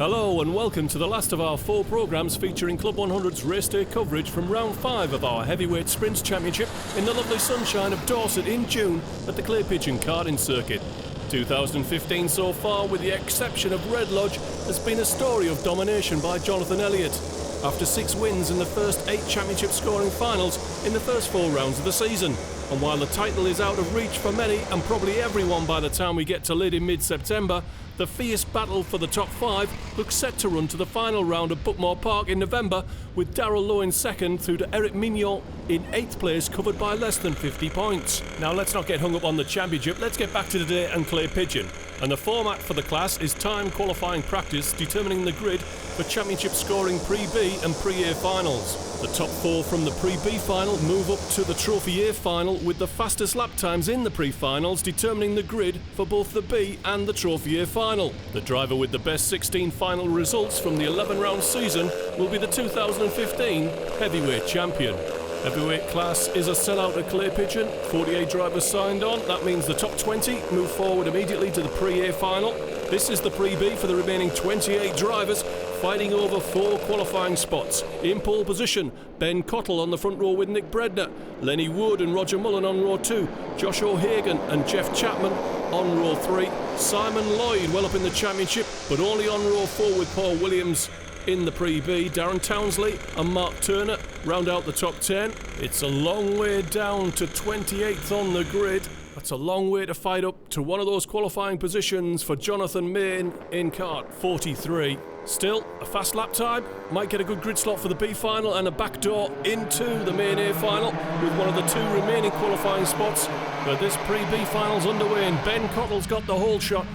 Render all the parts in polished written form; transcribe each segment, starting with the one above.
Hello and welcome to the last of our 4 programmes featuring Club 100's race day coverage from round 5 of our Heavyweight Sprints Championship in the lovely sunshine of Dorset in June at the Pigeon Karting circuit. 2015 so far, with the exception of Red Lodge, has been a story of domination by Jonathan Elliott. After 6 wins in the first 8 championship scoring finals in the first 4 rounds of the season. And while the title is out of reach for many and probably everyone by the time we get to Lyd in mid-September, the fierce battle for the top 5 looks set to run to the final round at Bookmore Park in November, with Darrell Lowe in second through to Eric Mignon in 8th place, covered by less than 50 points. Now let's not get hung up on the championship, let's get back to today and Clay Pigeon. And the format for the class is time qualifying practice determining the grid for championship scoring Pre-B and Pre-A finals. The top 4 from the Pre-B final move up to the Trophy A final, with the fastest lap times in the pre-finals determining the grid for both the B and the Trophy A final. The driver with the best 16 final results from the 11-round season will be the 2015 heavyweight champion. Heavyweight class is a sellout at Clay Pigeon, 48 drivers signed on. That means the top 20 move forward immediately to the Pre-A final. This is the Pre-B for the remaining 28 drivers, fighting over 4 qualifying spots. In pole position, Ben Cottle on the front row with Nick Bredner, Lenny Wood and Roger Mullen on row 2, Josh O'Hagan and Jeff Chapman on row 3, Simon Lloyd well up in the championship but only on row 4 with Paul Williams. In the Pre-B, Darren Townsley and Mark Turner round out the top 10. It's a long way down to 28th on the grid. That's a long way to fight up to one of those qualifying positions for Jonathan Main in kart 43. Still, a fast lap time, might get a good grid slot for the B final and a back door into the main A final with one of the 2 remaining qualifying spots. But this Pre-B final's underway and Ben Cottle's got the whole shot.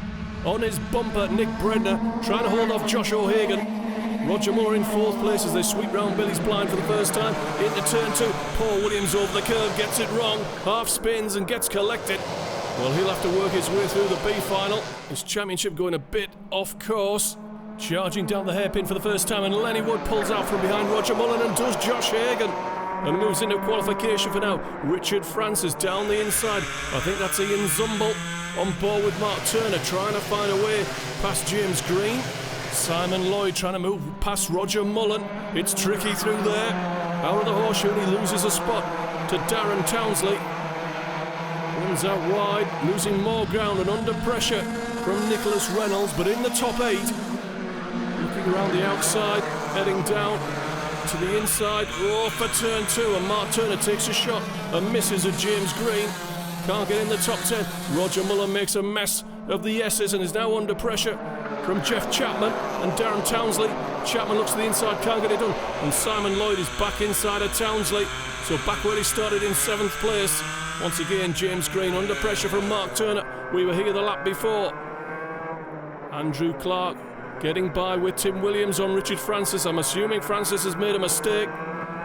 On his bumper, Nick Bredner trying to hold off Josh O'Hagan. Roger Moore in 4th place as they sweep round Billy's blind for the first time. Into turn 2, Paul Williams over the curve, gets it wrong, half spins and gets collected. Well, he'll have to work his way through the B final. His championship going a bit off course. Charging down the hairpin for the first time, and Lenny Wood pulls out from behind Roger Mullen and does Josh Hagan. And moves into qualification for now. Richard Francis down the inside. I think that's Ian Zumble on board with Mark Turner, trying to find a way past James Green. Simon Lloyd trying to move past Roger Mullen. It's tricky through there. Out of the horseshoe, he loses a spot to Darren Townsley. Runs out wide, losing more ground and under pressure from Nicholas Reynolds, but in the top 8. Looking around the outside, heading down to the inside. Oh, for turn 2, and Mark Turner takes a shot and misses at James Green. Can't get in the top 10. Roger Mullen makes a mess of the S's and is now under pressure from Jeff Chapman and Darren Townsley. Chapman looks to the inside, can't get it done, and Simon Lloyd is back inside of Townsley, so back where he started in 7th place. Once again, James Green under pressure from Mark Turner. We were here the lap before. Andrew Clark getting by with Tim Williams on Richard Francis. I'm assuming Francis has made a mistake.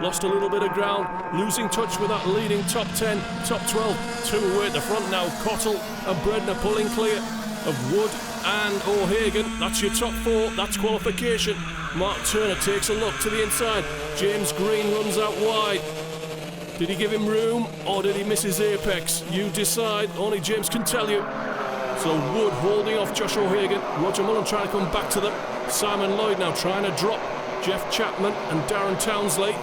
Lost a little bit of ground, losing touch with that leading top 10, top 12. 2 away at the front now. Cottle and Bredner pulling clear of Wood and O'Hagan. That's your top 4, that's qualification. Mark Turner takes a look to the inside. James Green runs out wide. Did he give him room or did he miss his apex? You decide, only James can tell you. So Wood holding off Josh O'Hagan. Roger Mullen trying to come back to them. Simon Lloyd now trying to drop Jeff Chapman and Darren Townsley.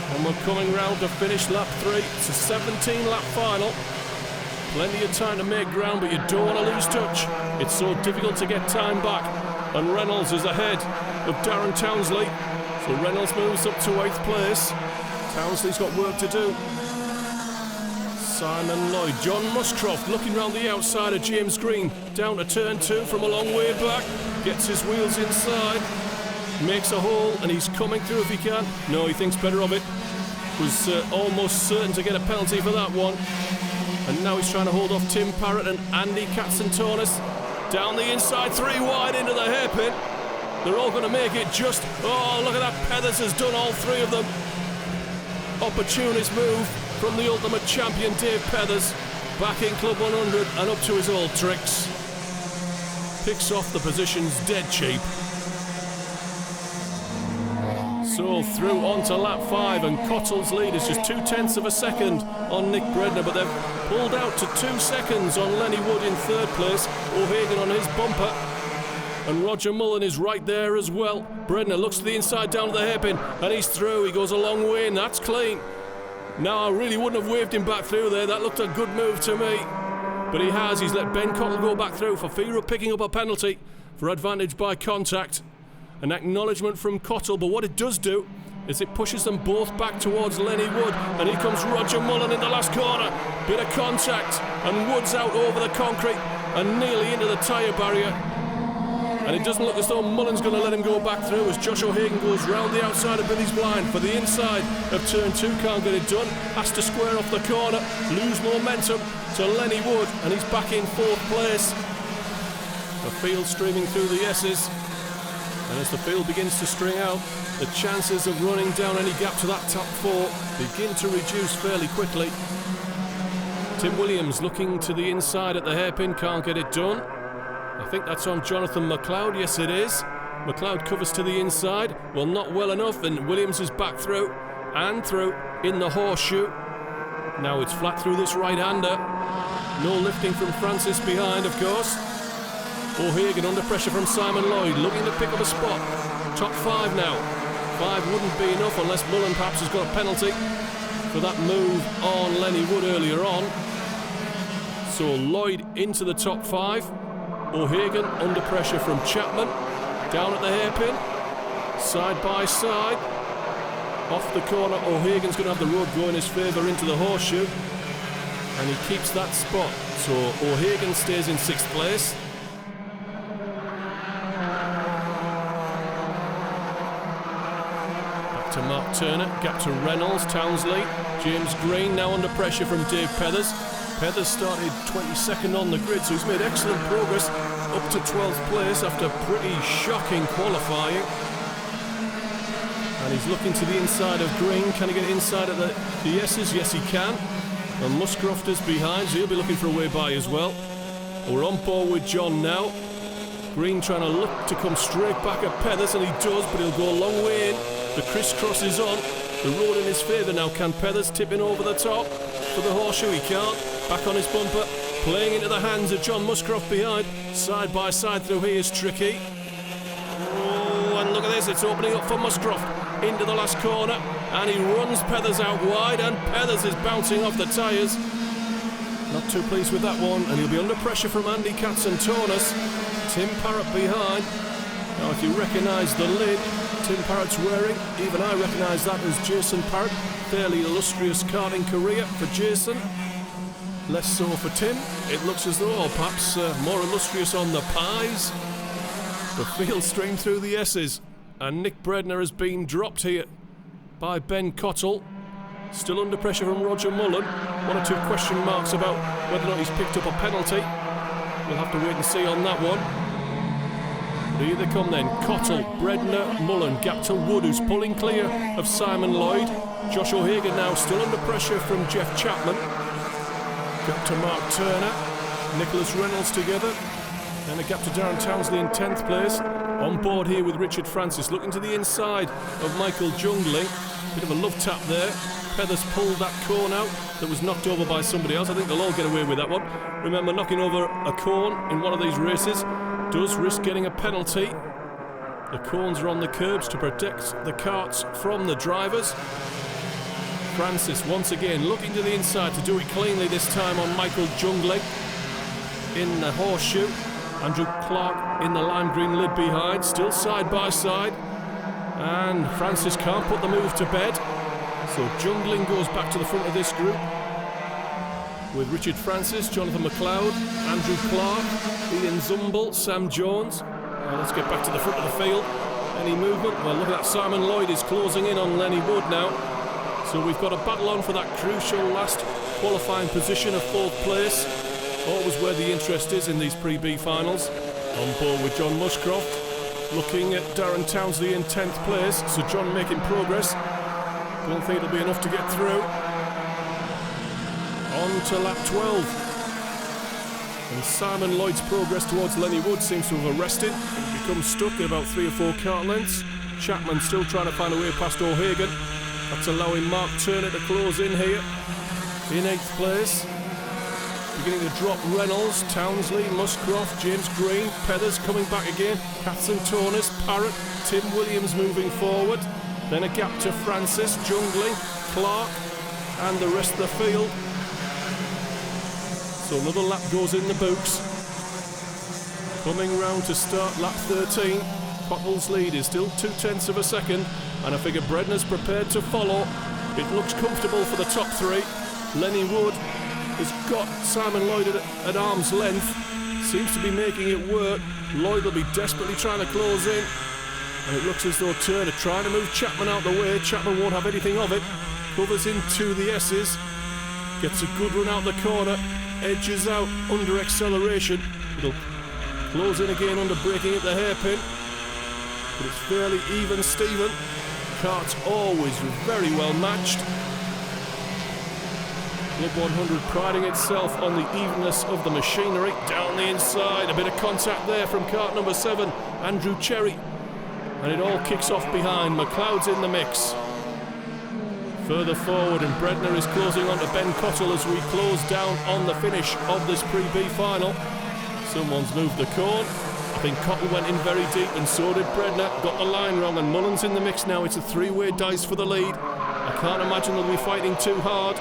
And we're coming round to finish lap 3. It's a 17-lap final. Plenty of time to make ground, but you don't want to lose touch. It's so difficult to get time back. And Reynolds is ahead of Darren Townsley. So Reynolds moves up to 8th place. Townsley's got work to do. Simon Lloyd, John Muscroft looking round the outside of James Green. Down to turn 2 from a long way back. Gets his wheels inside. Makes a hole and he's coming through if he can. No, he thinks better of it. Was almost certain to get a penalty for that one. And now he's trying to hold off Tim Parrott and Andy Katzentonis. Down the inside, 3 wide into the hairpin. They're all going to make it just... Oh, look at that. Pethers has done all 3 of them. Opportunist move from the ultimate champion, Dave Pethers. Back in Club 100 and up to his old tricks. Picks off the positions dead cheap. So through onto lap 5, and Cottle's lead is just 0.2 of a second on Nick Bredner, but they've pulled out to 2 seconds on Lenny Wood in 3rd place. O'Hagan on his bumper. and Roger Mullen is right there as well. Bredner looks to the inside down to the hairpin, and he's through. He goes a long way, and that's clean. Now, I really wouldn't have waved him back through there. That looked a good move to me. But he has. He's let Ben Cottle go back through for fear of picking up a penalty for advantage by contact. An acknowledgement from Cottle, but what it does do is it pushes them both back towards Lenny Wood, and here comes Roger Mullen in the last corner. Bit of contact, and Wood's out over the concrete and nearly into the tyre barrier. And it doesn't look as though Mullen's going to let him go back through as Josh O'Hagan goes round the outside of Billy's blind for the inside of turn 2. Can't get it done. Has to square off the corner, lose momentum to Lenny Wood, and he's back in 4th place. The field streaming through the S's. And as the field begins to string out, the chances of running down any gap to that top 4 begin to reduce fairly quickly. Tim Williams looking to the inside at the hairpin, can't get it done. I think that's on Jonathan McLeod, yes it is. McLeod covers to the inside, well not well enough, and Williams is back through, and through, in the horseshoe. Now it's flat through this right-hander. No lifting from Francis behind, of course. O'Hagan under pressure from Simon Lloyd, looking to pick up a spot. Top 5 now. 5 wouldn't be enough unless Mullen perhaps has got a penalty for that move on Lenny Wood earlier on. So Lloyd into the top 5. O'Hagan under pressure from Chapman. Down at the hairpin. Side by side. Off the corner, O'Hagan's going to have the road go in his favour into the horseshoe. And he keeps that spot. So O'Hagan stays in 6th place. To Mark Turner, gap to Reynolds, Townsley, James Green now under pressure from Dave Pethers. Pethers started 22nd on the grid, so he's made excellent progress up to 12th place after pretty shocking qualifying. And he's looking to the inside of Green. Can he get inside of the S's? Yes, he can. And Muscroft is behind, so he'll be looking for a way by as well. We're on board with John now. Green trying to look to come straight back at Pethers, and he does, but he'll go a long way in. The crisscross is on. The road in his favour now. Can Pethers tip in over the top for the horseshoe? He can't. Back on his bumper. Playing into the hands of John Muscroft behind. Side by side through here is tricky. Oh, and look at this. It's opening up for Muscroft into the last corner. And he runs Pethers out wide. And Pethers is bouncing off the tyres. Not too pleased with that one. And he'll be under pressure from Andy Katzentonis. Tim Parrott behind. Now, if you recognise the lid Tim Parrott's wearing, even I recognise that as Jason Parrott. Fairly illustrious karting career for Jason. Less so for Tim. It looks as though, or perhaps more illustrious on the pies. The field streamed through the S's, and Nick Bredner has been dropped here by Ben Cottle. Still under pressure from Roger Mullen. 1 or 2 question marks about whether or not he's picked up a penalty. We'll have to wait and see on that one. But here they come then. Cottle, Bredner, Mullen, gap to Wood, who's pulling clear of Simon Lloyd. Josh O'Hagan now still under pressure from Jeff Chapman. Gap to Mark Turner, Nicholas Reynolds together. And a gap to Darren Townsley in 10th place. On board here with Richard Francis, looking to the inside of Michael Jungling. Bit of a love tap there. Pethers pulled that cone out that was knocked over by somebody else. I think they'll all get away with that one. Remember, knocking over a cone in one of these races does risk getting a penalty. The cones are on the curbs to protect the carts from the drivers. Francis once again looking to the inside to do it cleanly, this time on Michael Jungling in the horseshoe. Andrew Clark in the lime green lid behind, still side by side. And Francis can't put the move to bed. So Jungling goes back to the front of this group with Richard Francis, Jonathan McLeod, Andrew Clark, Ian Zumble, Sam Jones. Let's get back to the front of the field. Any movement? Well, look at that. Simon Lloyd is closing in on Lenny Wood now. So we've got a battle on for that crucial last qualifying position of 4th place. Always where the interest is in these pre-B finals. On board with John Muscroft. Looking at Darren Townsley in 10th place. So John making progress. Don't think it'll be enough to get through. On to lap 12. And Simon Lloyd's progress towards Lenny Wood seems to have arrested. He's become stuck at about 3 or 4 kart lengths. Chapman still trying to find a way past O'Hagan. That's allowing Mark Turner to close in here in 8th place. beginning to drop Reynolds, Townsley, Muscroft, James Green, Pethers coming back again, Catherine Tonis, Parrott, Tim Williams moving forward. Then a gap to Francis, Jungling, Clark, and the rest of the field. So another lap goes in the books. Coming round to start lap 13. Cottle's lead is still 0.2 of a second, and I figure Bredner's prepared to follow. It looks comfortable for the top three. Lenny Wood has got Simon Lloyd at arm's length. Seems to be making it work. Lloyd will be desperately trying to close in. And it looks as though Turner trying to move Chapman out the way. Chapman won't have anything of it. Covers into the S's. Gets a good run out the corner. Edges out under acceleration. It'll close in again under braking at the hairpin. But it's fairly even Steven. Kart's always very well matched. Club 100 priding itself on the evenness of the machinery. Down the inside, a bit of contact there from kart number 7, Andrew Cherry. And it all kicks off behind. McLeod's in the mix. Further forward, and Bredner is closing on to Ben Cottle as we close down on the finish of this Pre-B final. Someone's moved the cone. I think Cottle went in very deep, and so did Bredner. Got the line wrong, and Mullen's in the mix now. It's a three-way dice for the lead. I can't imagine they'll be fighting too hard.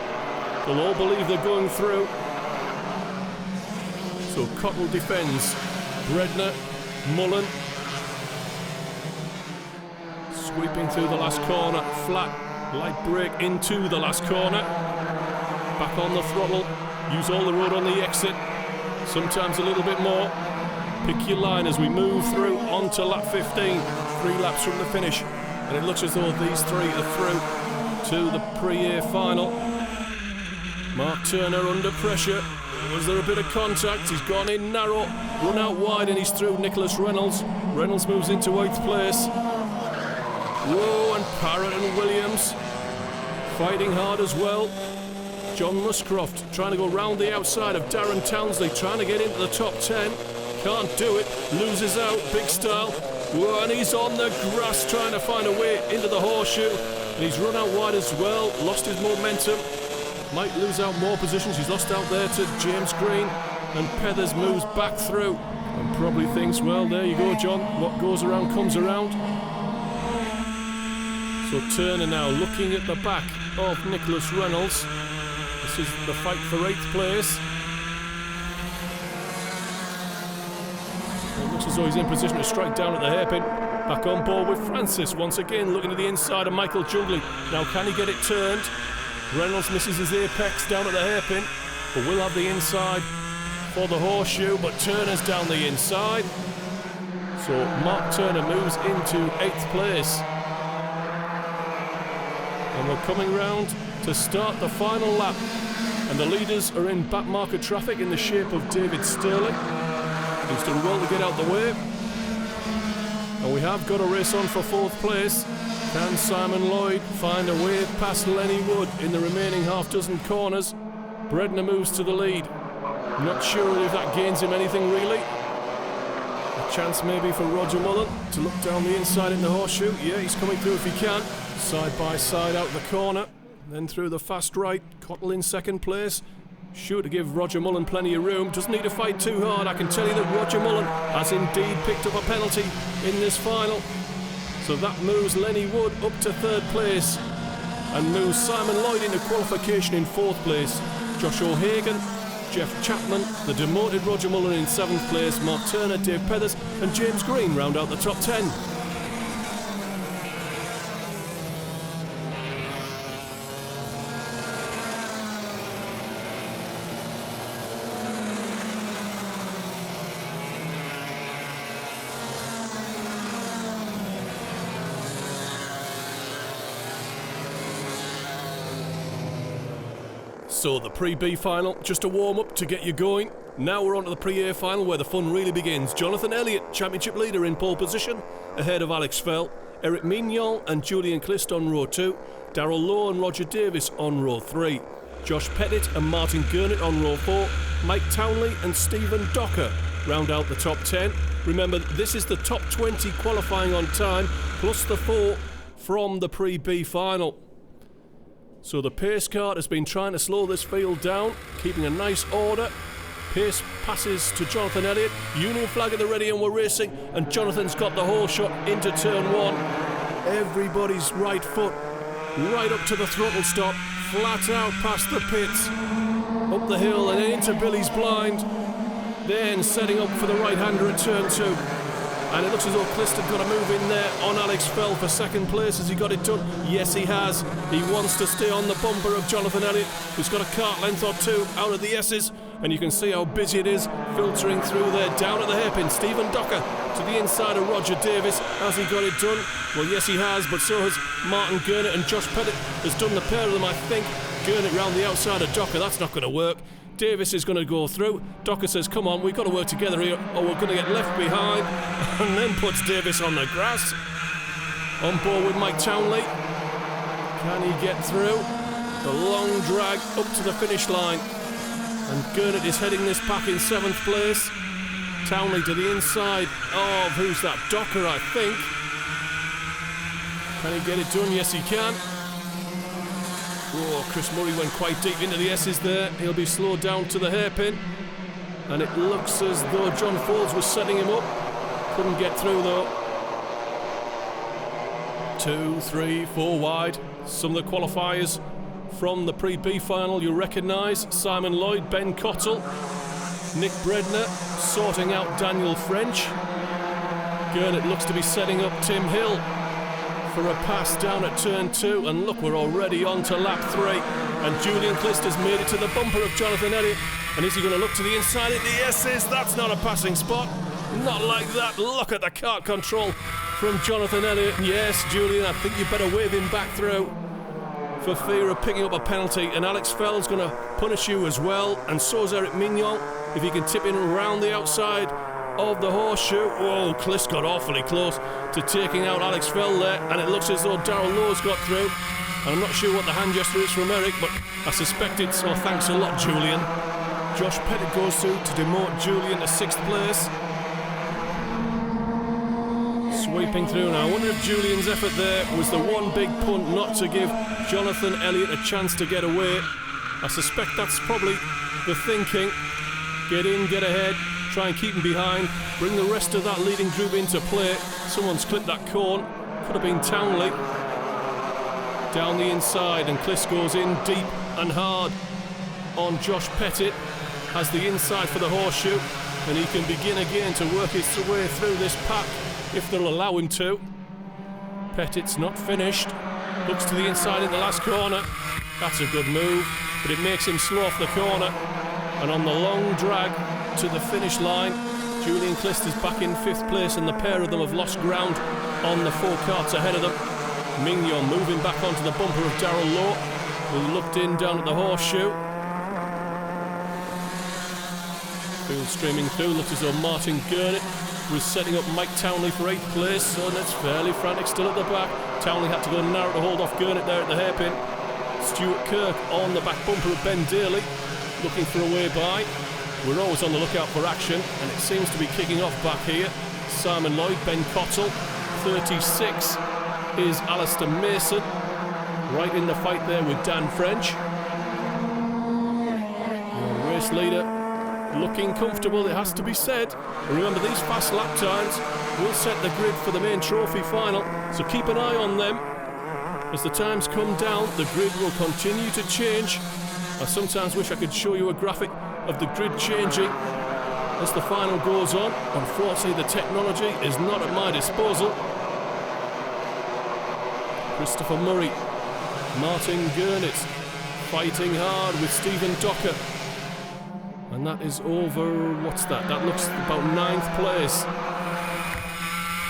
They'll all believe they're going through. So Cottle defends. Bredner, Mullen. Sweeping through the last corner. Flat, light brake into the last corner. Back on the throttle. Use all the road on the exit. Sometimes a little bit more. Pick your line as we move through onto lap 15. 3 laps from the finish. And it looks as though these three are through to the Pre-A final. Mark Turner under pressure. Was there a bit of contact? He's gone in narrow, run out wide, and he's through Nicholas Reynolds. Reynolds moves into 8th place. Whoa, and Parrott and Williams fighting hard as well. John Muscroft trying to go round the outside of Darren Townsley, trying to get into the top 10. Can't do it, loses out, big style. Whoa, and he's on the grass trying to find a way into the horseshoe. And he's run out wide as well, lost his momentum. Might lose out more positions. He's lost out there to James Green, and Pethers moves back through and probably thinks, well, there you go, John, what goes around comes around. So Turner now looking at the back of Nicholas Reynolds. This is the fight for 8th place. It looks as though he's in position to strike down at the hairpin. Back on board with Francis once again, looking at the inside of Michael Jungling. Now can he get it turned? Reynolds misses his apex down at the hairpin, but will have the inside for the horseshoe, but Turner's down the inside. So Mark Turner moves into 8th place. And we're coming round to start the final lap. And the leaders are in back marker traffic in the shape of David Sterling, who's done well to get out the way. And we have got a race on for 4th place. Can Simon Lloyd find a way past Lenny Wood in the remaining half dozen corners? Bredner moves to the lead. Not sure if that gains him anything really. A chance maybe for Roger Mullen to look down the inside in the horseshoe. Yeah, he's coming through if he can. Side by side out the corner. Then through the fast right. Cottle in 2nd place. Sure to give Roger Mullen plenty of room. Doesn't need to fight too hard. I can tell you that Roger Mullen has indeed picked up a penalty in this final. So that moves Lenny Wood up to 3rd place and moves Simon Lloyd into qualification in 4th place. Josh O'Hagan, Jeff Chapman, the demoted Roger Mullen in 7th place, Mark Turner, Dave Pethers and James Green round out the top 10. So the Pre-B final, just a warm-up to get you going. Now we're on to the Pre-A final where the fun really begins. Jonathan Elliott, championship leader in pole position, ahead of Alex Fell. Eric Mignon and Julian Clist on row 2. Darrell Lowe and Roger Davis on row 3. Josh Pettit and Martin Gurnett on row 4. Mike Townley and Stephen Docker round out the top 10. Remember, this is the top 20 qualifying on time, plus the 4 from the Pre-B final. So the pace car has been trying to slow this field down, keeping a nice order. Pace passes to Jonathan Elliott. Union flag at the ready and we're racing. And Jonathan's got the whole shot into turn one. Everybody's right foot right up to the throttle stop. Flat out past the pits. Up the hill and into Billy's blind. Then setting up for the right-hander at turn two. And it looks as though Clist had got a move in there on Alex Fell for second place. Has he got it done? Yes, he has. He wants to stay on the bumper of Jonathan Elliott, who's got a kart length or two out of the S's. And you can see how busy it is filtering through there. Down at the hairpin, Stephen Docker to the inside of Roger Davis. Has he got it done? Well, yes, he has, but so has Martin Gurnett, and Josh Pettit has done the pair of them, I think. Gurnett round the outside of Docker. That's not going to work. Davis is going to go through. Docker says, come on, we've got to work together here or we're going to get left behind. And then puts Davis on the grass. On board with Mike Townley. Can he get through? The long drag up to the finish line. And Gurnett is heading this pack in 7th place. Townley to the inside of, who's that? Docker, I think. Can he get it done? Yes, he can. Oh, Chris Murray went quite deep into the S's there. He'll be slowed down to the hairpin. And it looks as though John Folds was setting him up. Couldn't get through though. 2, 3, 4 wide. Some of the qualifiers from the pre-B final you recognise. Simon Lloyd, Ben Cottle, Nick Bredner sorting out Daniel French. Gurnett looks to be setting up Tim Hill for a pass down at turn 2, and look, we're already on to lap 3, and Julian Clist has made it to the bumper of Jonathan Elliott. And is he going to look to the inside of the S's? That's not a passing spot, not like that. Look at the kart control from Jonathan Elliott. Yes, Julian, I think you better wave him back through for fear of picking up a penalty, and Alex Fell's going to punish you as well, and so's Eric Mignon if he can tip in around the outside of the horseshoe. Whoa, Clist got awfully close to taking out Alex Fell there, and it looks as though Darrell Lowe's got through. And I'm not sure what the hand gesture is from Eric, but I suspect it's, oh, thanks a lot, Julian. Josh Pettit goes through to demote Julian to 6th place. Sweeping through now. I wonder if Julian's effort there was the one big punt not to give Jonathan Elliott a chance to get away. I suspect that's probably the thinking. Get in, get ahead, try and keep him behind, bring the rest of that leading group into play. Someone's clipped that corn. Could have been Townley. Down the inside, and Clist goes in deep and hard on Josh Pettit. Has the inside for the horseshoe, and he can begin again to work his way through this pack if they'll allow him to. Pettit's not finished. Looks to the inside in the last corner. That's a good move, but it makes him slow off the corner. And on the long drag to the finish line, Julian Clist is back in 5th place, and the pair of them have lost ground on the 4 karts ahead of them. Mignon moving back onto the bumper of Darrell Lowe, who looked in down at the horseshoe. Field streaming through. Looks as though Martin Gurnett was setting up Mike Townley for 8th place, so that's fairly frantic still at the back. Townley had to go narrow to hold off Gurnett there at the hairpin. Stuart Kirk on the back bumper of Ben Daly, looking for a way by. We're always on the lookout for action, and it seems to be kicking off back here. Simon Lloyd, Ben Cottle, 36 is Alistair Mason, right in the fight there with Dan French. Your race leader looking comfortable, it has to be said. Remember, these fast lap times will set the grid for the main trophy final, so keep an eye on them. As the times come down, the grid will continue to change. I sometimes wish I could show you a graphic of the grid changing as the final goes on. Unfortunately, the technology is not at my disposal. Christopher Murray, Martin Gurnett fighting hard with Stephen Docker. And that is over, what's that? That looks about 9th place.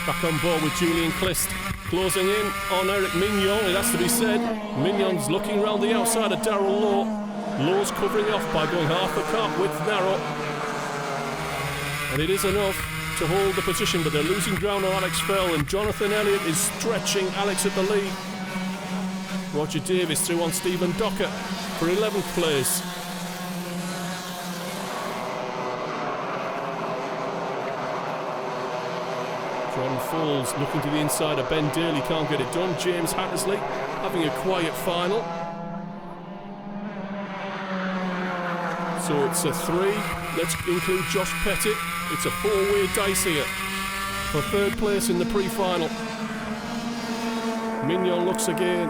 Back on board with Julian Clist. Closing in on Eric Mignon, it has to be said. Mignon's looking round the outside of Darrell Lowe. Lowe's covering off by going half a kart width narrow. And it is enough to hold the position, but they're losing ground on Alex Fell, and Jonathan Elliott is stretching Alex at the lead. Roger Davis through on Stephen Docker for 11th place. John Foles looking to the inside of Ben Daly, can't get it done. James Hattersley having a quiet final. So it's a 3. Let's include Josh Pettit. It's a 4-way dice here for third place in the pre-final. Mignon looks again,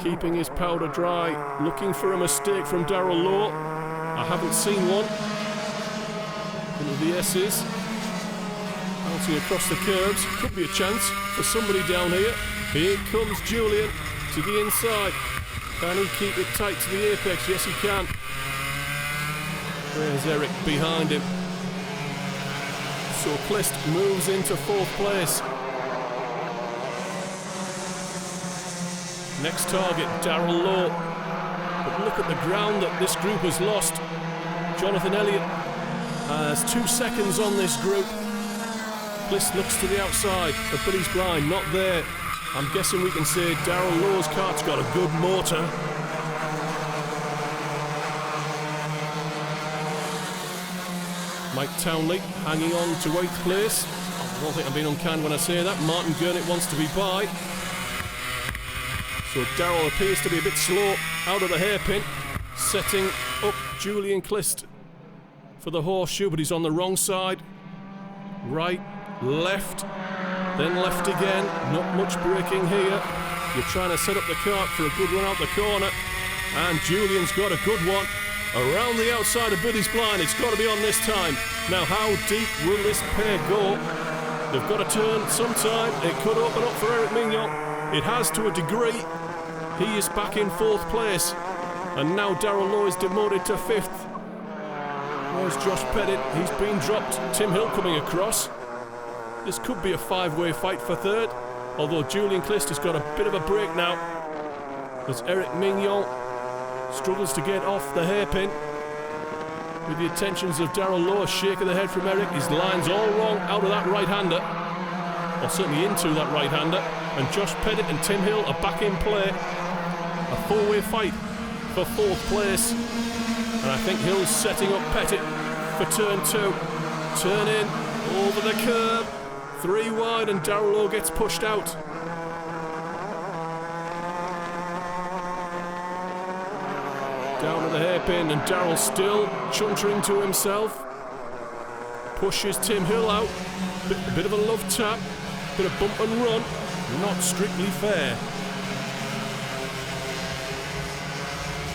keeping his powder dry, looking for a mistake from Darrell Lowe. I haven't seen one. Into the S's. Bouncing across the curbs. Could be a chance for somebody down here. Here comes Julian to the inside. Can he keep it tight to the apex? Yes, he can. There's Eric behind him. So Clist moves into 4th place. Next target, Darrell Lowe. But look at the ground that this group has lost. Jonathan Elliott has 2 seconds on this group. Clist looks to the outside of Billy's blind, not there. I'm guessing we can say Darrell Lowe's cart's got a good motor. Mike Townley hanging on to 8th place. I don't think I'm being unkind when I say that. Martin Gurnett wants to be by. So Darrell appears to be a bit slow out of the hairpin, setting up Julian Clist for the horseshoe, but he's on the wrong side. Right, left, then left again. Not much braking here. You're trying to set up the kart for a good run out the corner. And Julian's got a good one. Around the outside of Billy's blind, it's got to be on this time. Now, how deep will this pair go? They've got to turn sometime. It could open up for Eric Mignon. It has to a degree. He is back in 4th place. And now Darrell Lowe is demoted to 5th. There's Josh Pettit. He's been dropped. Tim Hill coming across. This could be a 5-way fight for 3rd. Although Julian Clist has got a bit of a break now. As Eric Mignon struggles to get off the hairpin. With the attentions of Darrell Lowe, a shake of the head from Eric. His line's all wrong out of that right-hander. Or certainly into that right-hander. And Josh Pettit and Tim Hill are back in play. A 4-way fight for 4th place. And I think Hill's setting up Pettit for turn 2. Turn in, over the curb. 3 wide and Darrell Lowe gets pushed out. Down to the hairpin and Darrell still chuntering to himself. Pushes Tim Hill out. A bit of a love tap. Bit of bump and run. Not strictly fair.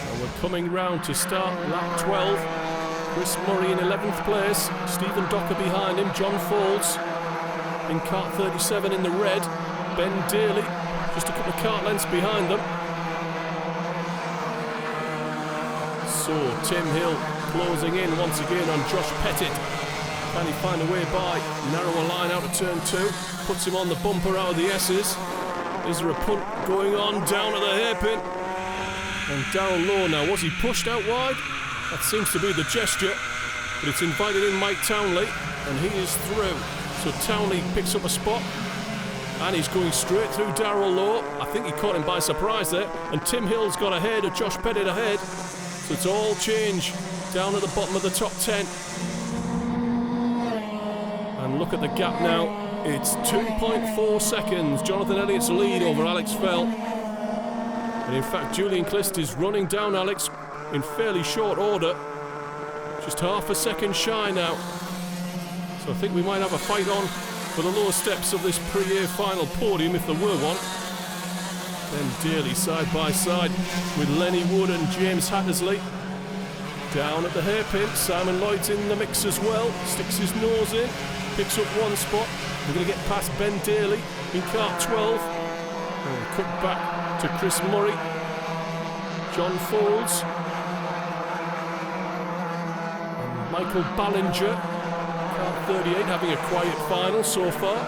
And we're coming round to start lap 12. Chris Murray in 11th place. Stephen Docker behind him. John Foulds in kart 37 in the red. Ben Daly just a couple of kart lengths behind them. So Tim Hill closing in once again on Josh Pettit. Can he find a way by? Narrow a line out of turn 2. Puts him on the bumper out of the S's. Is there a punt going on down to the hairpin? And Darrell Lowe now, was he pushed out wide? That seems to be the gesture. But it's invited in Mike Townley, and he is through. So Townley picks up a spot, and he's going straight through Darrell Lowe. I think he caught him by surprise there. And Tim Hill's got ahead of Josh Pettit ahead. So it's all change down at the bottom of the top 10. And look at the gap now. It's 2.4 seconds. Jonathan Elliott's lead over Alex Fell. And in fact, Julian Clist is running down Alex in fairly short order. Just half a second shy now. So I think we might have a fight on for the lower steps of this pre-year final podium if there were one. Then Daly side by side with Lenny Wood and James Hattersley. Down at the hairpin, Simon Lloyd's in the mix as well. Sticks his nose in, picks up one spot. We're going to get past Ben Daly in kart 12. And cut back to Chris Murray. John Foulds. And Michael Ballinger. Kart 38 having a quiet final so far.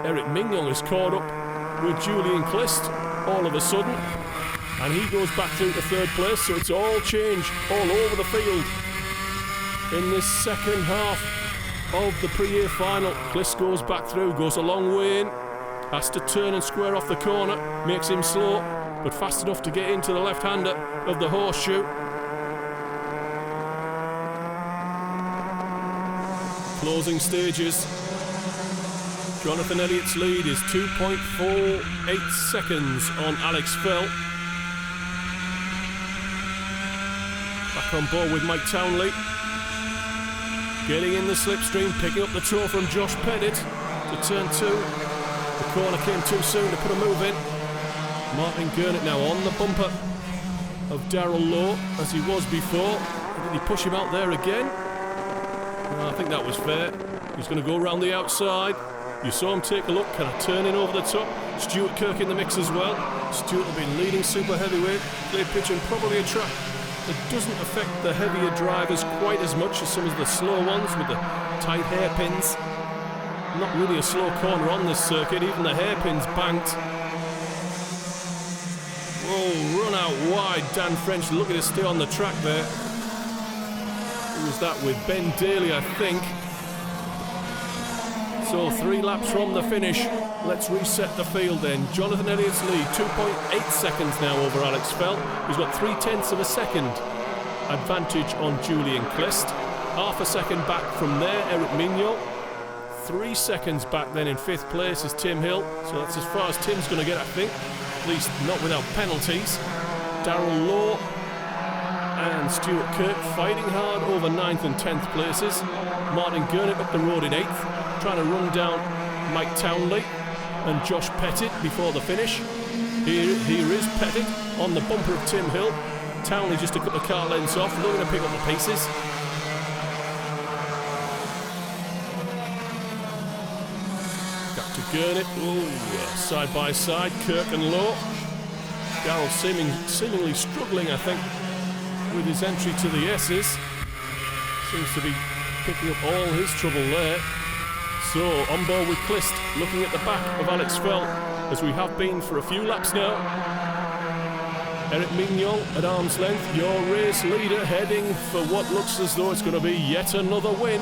Eric Mignon is caught up with Julian Clist all of a sudden. And he goes back through to 3rd place, so it's all change all over the field. In this second half of the pre-year final, Clist goes back through, goes a long way in, has to turn and square off the corner, makes him slow, but fast enough to get into the left-hander of the horseshoe. Closing stages. Jonathan Elliott's lead is 2.48 seconds on Alex Fell. Back back on board with Mike Townley. Getting in the slipstream, picking up the tow from Josh Pettit to turn 2. The corner came too soon to put a move in. Martin Gurnett now on the bumper of Darrell Lowe as he was before. Did he push him out there again? No, I think that was fair. He's going to go around the outside. You saw him take a look, kind of turning over the top. Stuart Kirk in the mix as well. Stuart will be leading super heavyweight. Clay Pigeon, probably a track that doesn't affect the heavier drivers quite as much as some of the slow ones with the tight hairpins. Not really a slow corner on this circuit, even the hairpins banked. Whoa, run out wide. Dan French looking to stay on the track there. Who was that with? Ben Daly, I think. So 3 laps from the finish. Let's reset the field then. Jonathan Elliott's lead, 2.8 seconds now over Alex Fell, who's got 0.3 of a second advantage on Julian Clist. Half a second back from there, Eric Mignot. 3 seconds back then in 5th place is Tim Hill. So that's as far as Tim's going to get, I think. At least not without penalties. Darrell Lowe and Stuart Kirk fighting hard over 9th and 10th places. Martin Gurnett up the road in 8th, trying to run down Mike Townley and Josh Pettit before the finish. Here is Pettit on the bumper of Tim Hill. Townley just a couple of car lengths off, looking to pick up the paces. Back to Gurnett. Ooh, side by side, Kirk and Lowe. Darrell seemingly struggling, I think, with his entry to the S's. Seems to be picking up all his trouble there. So, on board with Clist, looking at the back of Alex Fell, as we have been for a few laps now. Eric Mignot at arm's length, your race leader, heading for what looks as though it's going to be yet another win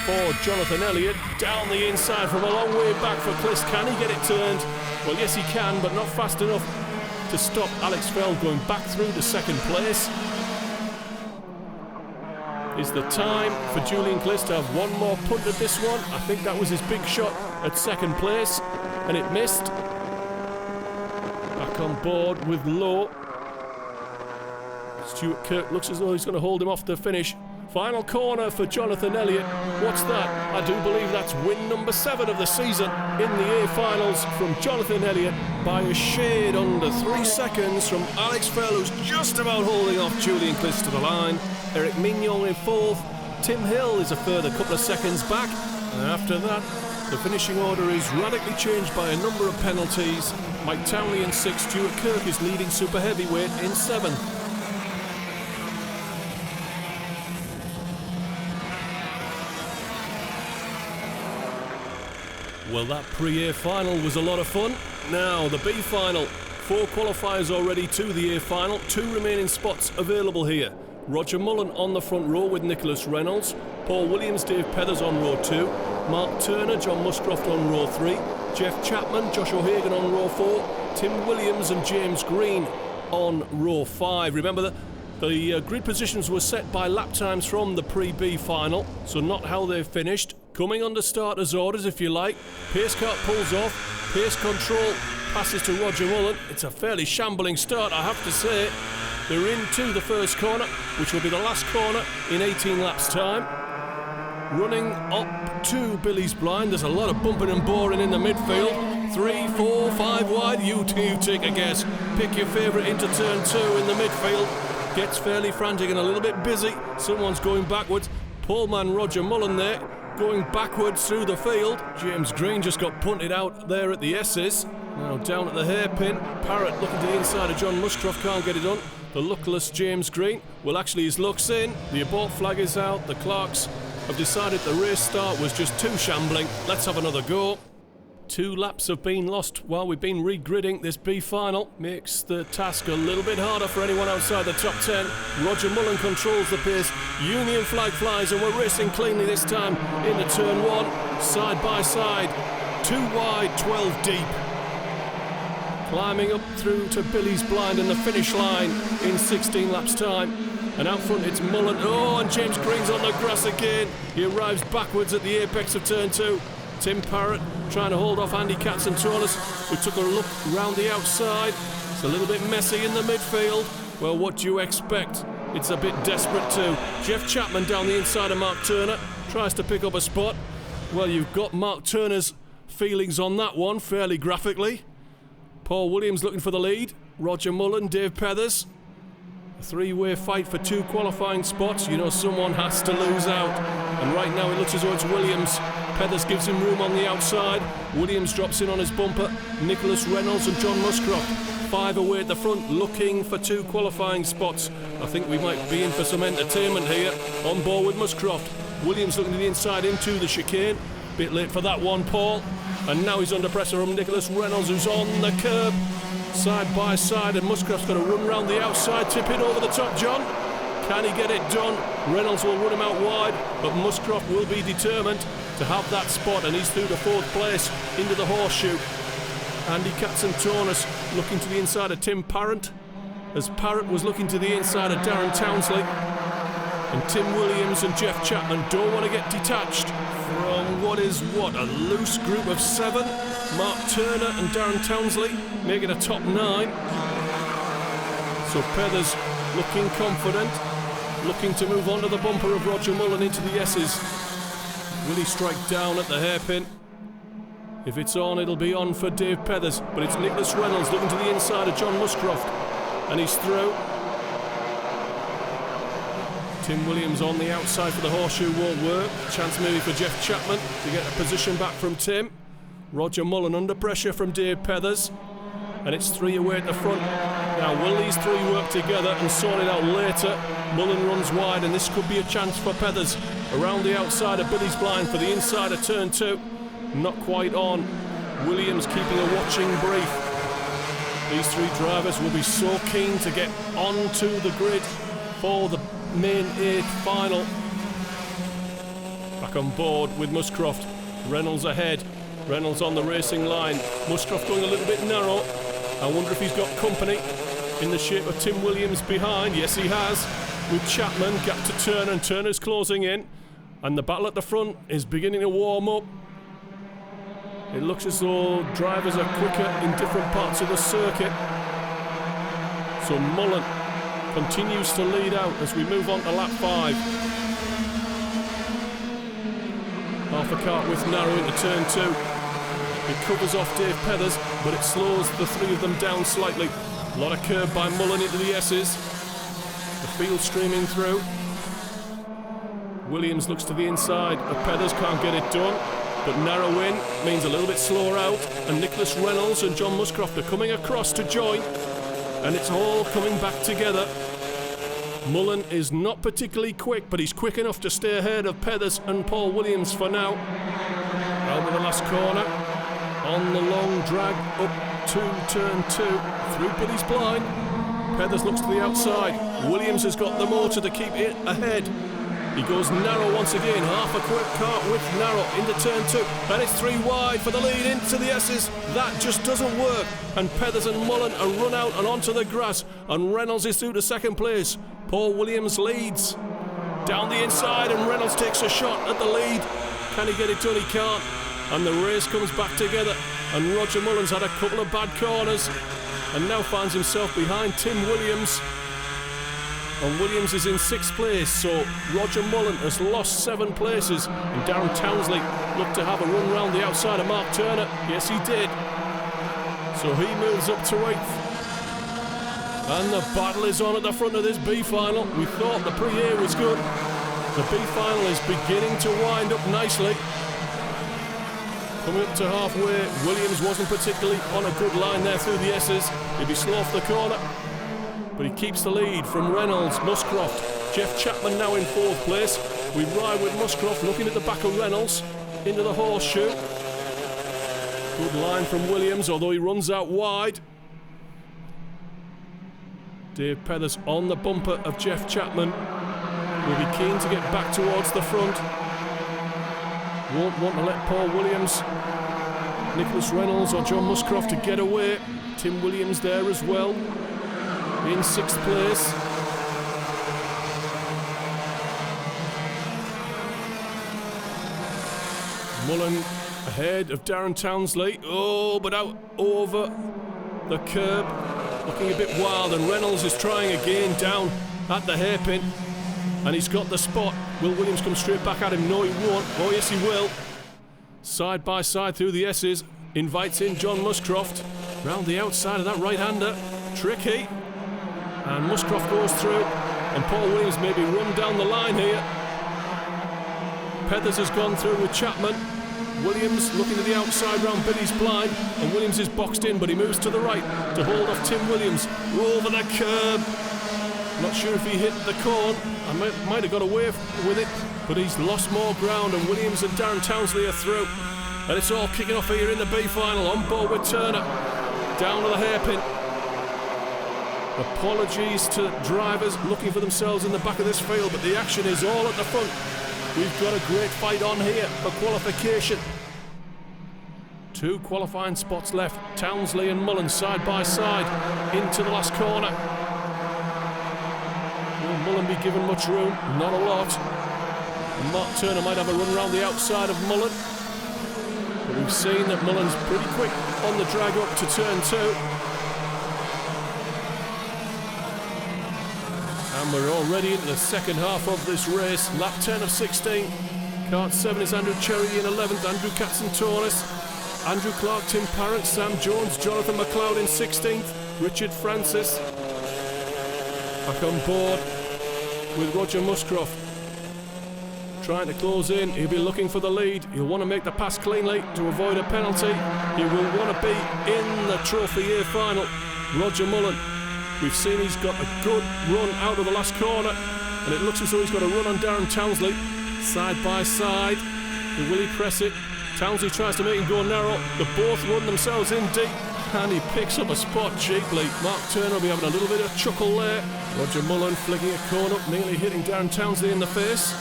for Jonathan Elliott. Down the inside from a long way back for Clist. Can he get it turned? Well, yes he can, but not fast enough to stop Alex Fell going back through to 2nd place. Is the time for Julian Clist to have one more punt at this one? I think that was his big shot at 2nd place, and it missed. Back on board with Lowe. Stuart Kirk looks as though he's going to hold him off the finish. Final corner for Jonathan Elliott. What's that? I do believe that's win number 7 of the season in the A finals from Jonathan Elliott by a shade under 3 seconds from Alex Fell, who's just about holding off Julian Clist to the line. Eric Mignot in 4th. Tim Hill is a further couple of seconds back. And after that, the finishing order is radically changed by a number of penalties. Mike Townley in 6th. Stuart Kirk is leading super heavyweight in 7th. Well, that pre-A final was a lot of fun. Now, the B final. 4 qualifiers already to the A final. 2 remaining spots available here. Roger Mullen on the front row with Nicholas Reynolds. Paul Williams, Dave Pethers on row 2. Mark Turner, John Muscroft on row 3. Jeff Chapman, Josh O'Hagan on row 4. Tim Williams and James Green on row 5. Remember that the grid positions were set by lap times from the pre-B final, so not how they finished. Coming under starters' orders, if you like. Pace car pulls off. Pace control passes to Roger Mullen. It's a fairly shambling start, I have to say. They're into the first corner, which will be the last corner in 18 laps' time. Running up to Billy's Blind. There's a lot of bumping and boring in the midfield. 3, 4, 5 wide. You take a guess. Pick your favourite into turn 2 in the midfield. Gets fairly frantic and a little bit busy. Someone's going backwards. Poleman Roger Mullen there, going backwards through the field. James Green just got punted out there at the S's. Now down at the hairpin. Parrott looking to the inside of John Muscroft, can't get it done. The luckless James Green. Well, actually his luck's in. The abort flag is out. The Clarks have decided the race start was just too shambling. Let's have another go. 2 laps have been lost while we've been regridding this B final. Makes the task a little bit harder for anyone outside the top 10. Roger Mullen controls the pace. Union flag flies and we're racing cleanly this time into turn 1. Side by side. 2 wide, 12 deep. Climbing up through to Billy's Blind and the finish line in 16 laps time. And out front it's Mullen. Oh, and James Green's on the grass again. He arrives backwards at the apex of turn 2. Tim Parrott trying to hold off Andy Katzentornis, who took a look round the outside. It's a little bit messy in the midfield. Well, what do you expect? It's a bit desperate too. Jeff Chapman down the inside of Mark Turner, tries to pick up a spot. Well, you've got Mark Turner's feelings on that one fairly graphically. Paul Williams looking for the lead. Roger Mullen, Dave Pethers. A three-way fight for 2 qualifying spots. You know someone has to lose out. And right now it looks as though it's Williams. Pethers gives him room on the outside. Williams drops in on his bumper. Nicholas Reynolds and John Muscroft. 5 away at the front, looking for 2 qualifying spots. I think we might be in for some entertainment here. On board with Muscroft. Williams looking to the inside into the chicane. Bit late for that one, Paul. And now he's under pressure from Nicholas Reynolds, who's on the curb. Side by side, and Muscroft's got to run round the outside, tip it over the top, John. Can he get it done? Reynolds will run him out wide, but Muscroft will be determined to have that spot, and he's through to 4th place into the horseshoe. Andy Katzentornis looking to the inside of Tim Parrott, as Parrott was looking to the inside of Darren Townsley. And Tim Williams and Jeff Chapman don't want to get detached from what is a loose group of 7. Mark Turner and Darren Townsley making a top 9. So Pethers looking confident, looking to move on to the bumper of Roger Mullen into the S's. Will he strike down at the hairpin? If it's on, it'll be on for Dave Pethers, but it's Nicholas Reynolds looking to the inside of John Muscroft, and he's through. Tim Williams on the outside for the horseshoe won't work. Chance maybe for Jeff Chapman to get a position back from Tim. Roger Mullen under pressure from Dave Pethers, and it's 3 away at the front. Now, will these 3 work together and sort it out later? Mullen runs wide, and this could be a chance for Pethers. Around the outside of Billy's Blind for the inside of turn 2. Not quite on. Williams keeping a watching brief. These 3 drivers will be so keen to get onto the grid for the main 8 final. Back on board with Muscroft. Reynolds ahead. Reynolds on the racing line. Muscroft going a little bit narrow. I wonder if he's got company in the shape of Tim Williams behind. Yes, he has. With Chapman, gap to Turner, and Turner's closing in. And the battle at the front is beginning to warm up. It looks as though drivers are quicker in different parts of the circuit. So Mullen continues to lead out as we move on to lap 5. Half a cart width narrow into turn 2. It covers off Dave Pethers, but it slows the 3 of them down slightly. A lot of curb by Mullen into the S's. The field streaming through. Williams looks to the inside, but Pethers can't get it done. But narrow in means a little bit slower out, and Nicholas Reynolds and John Muscroft are coming across to join, and it's all coming back together. Mullen is not particularly quick, but he's quick enough to stay ahead of Pethers and Paul Williams for now. Over the last corner, on the long drag up to turn 2, through Billy's Blind. Pethers looks to the outside. Williams has got the motor to keep it ahead. He goes narrow once again, half a quick cart width narrow into turn 2, and it's 3 wide for the lead into the S's. That just doesn't work, and Pethers and Mullen are run out and onto the grass, and Reynolds is through to 2nd place. Paul Williams leads down the inside, and Reynolds takes a shot at the lead. Can he get it done? He can't, and the race comes back together, and Roger Mullen's had a couple of bad corners and now finds himself behind Tim Williams. And Williams is in 6th place, so Roger Mullen has lost 7 places, and Darren Townsley looked to have a run round the outside of Mark Turner. Yes, he did. So he moves up to 8th. And the battle is on at the front of this B final. We thought the pre-A was good. The B final is beginning to wind up nicely. Coming up to halfway, Williams wasn't particularly on a good line there through the S's. He'd be slow off the corner, but he keeps the lead from Reynolds, Muscroft. Jeff Chapman now in 4th place. We ride with Muscroft looking at the back of Reynolds into the horseshoe. Good line from Williams, although he runs out wide. Dave Pethers on the bumper of Jeff Chapman. Will be keen to get back towards the front. Won't want to let Paul Williams, Nicholas Reynolds or John Muscroft to get away. Tim Williams there as well, in 6th place. Mullen ahead of Darren Townsley. Oh, but out over the curb. Looking a bit wild, and Reynolds is trying again down at the hairpin, and he's got the spot. Will Williams come straight back at him? No, he won't. Oh, yes, he will. Side by side through the S's, invites in John Muscroft round the outside of that right-hander. Tricky, and Muscroft goes through, and Paul Williams maybe run down the line here. Pethers has gone through with Chapman. Williams looking to the outside round Billy's blind, and Williams is boxed in, but he moves to the right to hold off Tim Williams. Over the curb. Not sure if he hit the corn. I might have got away with it, but he's lost more ground, and Williams and Darren Townsley are through. And it's all kicking off here in the B final. On board with Turner. Down to the hairpin. Apologies to drivers looking for themselves in the back of this field, but the action is all at the front. We've got a great fight on here for qualification. 2 qualifying spots left. Townsley and Mullen side by side into the last corner. Will Mullen be given much room? Not a lot. And Mark Turner might have a run around the outside of Mullen. But we've seen that Mullen's pretty quick on the drag up to turn 2. And we're already into the second half of this race. Lap 10 of 16. Kart 7 is Andrew Cherry in 11th. Andrew Katzentornis. Andrew Clark, Tim Parent, Sam Jones, Jonathan McLeod in 16th. Richard Francis. Back on board with Roger Muscroft. Trying to close in. He'll be looking for the lead. He'll want to make the pass cleanly to avoid a penalty. He will want to be in the Trophy Year final. Roger Mullen. We've seen he's got a good run out of the last corner, and it looks as though he's got a run on Darren Townsley. Side by side, will he press it? Townsley tries to make him go narrow. They both run themselves in deep, and he picks up a spot cheaply. Mark Turner will be having a little bit of chuckle there. Roger Mullen flicking a corn up, nearly hitting Darren Townsley in the face,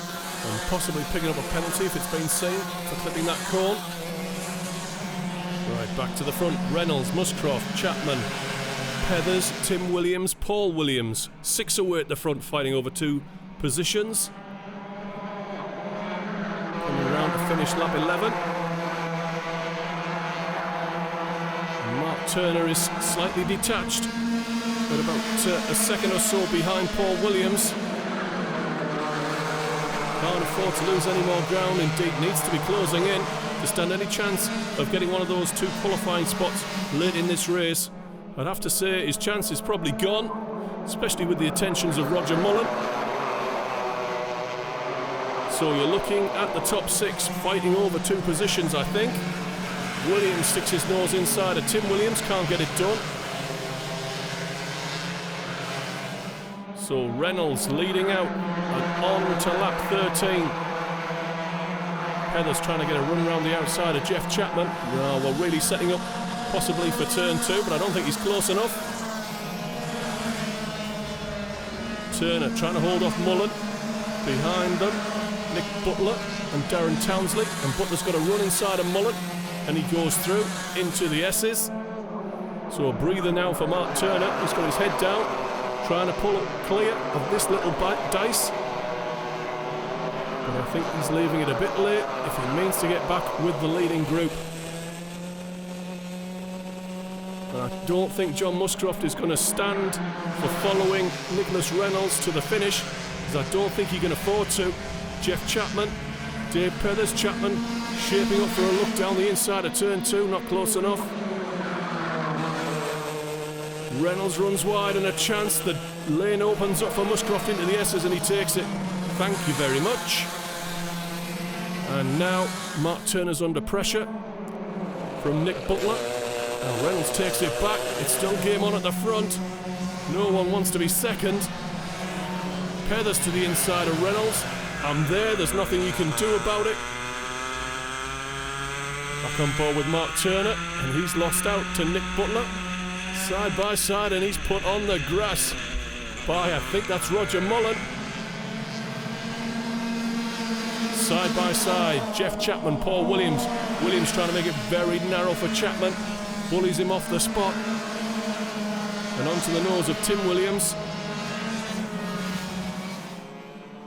and possibly picking up a penalty if it's been seen for clipping that corn. Right, back to the front. Reynolds, Muscroft, Chapman, Pethers, Tim Williams, Paul Williams. 6 away at the front, fighting over 2 positions. Coming around to finish lap 11. And Mark Turner is slightly detached, at about a second or so behind Paul Williams. Can't afford to lose any more ground, indeed needs to be closing in to stand any chance of getting one of those 2 qualifying spots late in this race. I'd have to say his chance is probably gone, especially with the attentions of Roger Mullen. So you're looking at the top 6 fighting over 2 positions, I think. Williams sticks his nose inside of Tim Williams, can't get it done. So Reynolds leading out and on to lap 13. Heather's trying to get a run around the outside of Jeff Chapman. No, we're really setting up possibly for turn 2, but I don't think he's close enough. Turner trying to hold off Mullen. Behind them, Nick Butler and Darren Townsley, and Butler's got a run inside of Mullen, and he goes through into the S's. So a breather now for Mark Turner. He's got his head down, trying to pull it clear of this little dice. But I think he's leaving it a bit late if he means to get back with the leading group. And I don't think John Muscroft is going to stand for following Nicholas Reynolds to the finish, because I don't think he can afford to. Jeff Chapman, Dave Pethers, Chapman shaping up for a look down the inside of turn 2, not close enough. Reynolds runs wide and a chance. The lane opens up for Muscroft into the S's and he takes it. Thank you very much. And now Mark Turner's under pressure from Nick Butler. And Reynolds takes it back. It's still game on at the front. No one wants to be second. Pethers to the inside of Reynolds. I'm there, there's nothing you can do about it. Back on board with Mark Turner, and he's lost out to Nick Butler. Side by side, and he's put on the grass by, I think that's Roger Mullen. Side by side, Jeff Chapman, Paul Williams. Williams trying to make it very narrow for Chapman. Bullies him off the spot. And onto the nose of Tim Williams.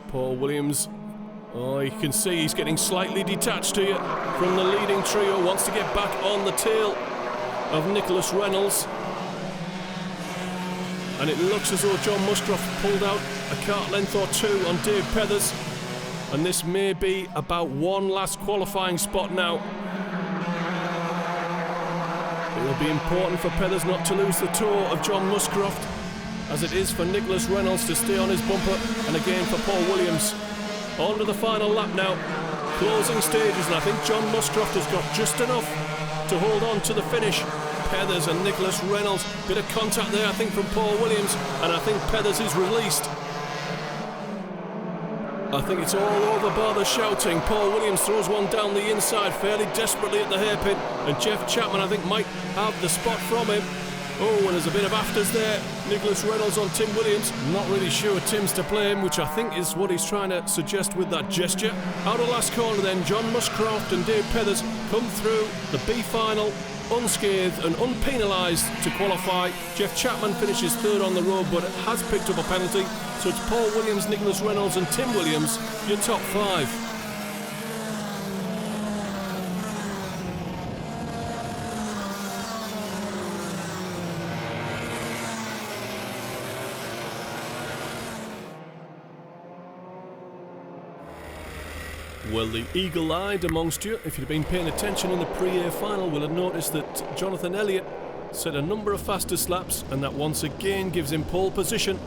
Paul Williams, oh, you can see he's getting slightly detached here from the leading trio. Wants to get back on the tail of Nicholas Reynolds. And it looks as though John Muscroft pulled out a kart length or two on Dave Pethers. And this may be about one last qualifying spot now. It will be important for Pethers not to lose the toe of John Muscroft, as it is for Nicholas Reynolds to stay on his bumper, and again for Paul Williams. On to the final lap now. Closing stages, and I think John Muscroft has got just enough to hold on to the finish. Pethers and Nicholas Reynolds, bit of contact there I think from Paul Williams, and I think Pethers is released. I think it's all over bar the shouting. Paul Williams throws one down the inside fairly desperately at the hairpin, and Jeff Chapman I think might have the spot from him. Oh, and there's a bit of afters there. Nicholas Reynolds on Tim Williams. Not really sure Tim's to blame, which I think is what he's trying to suggest with that gesture. Out of last corner then, John Muscroft and Dave Pethers come through the B final unscathed and unpenalised to qualify. Jeff Chapman finishes third on the road, but has picked up a penalty. So it's Paul Williams, Nicholas Reynolds and Tim Williams, your top five. Well, the eagle-eyed amongst you, if you've been paying attention in the pre-A final, will have noticed that Jonathan Elliott set a number of fastest laps, and that once again gives him pole position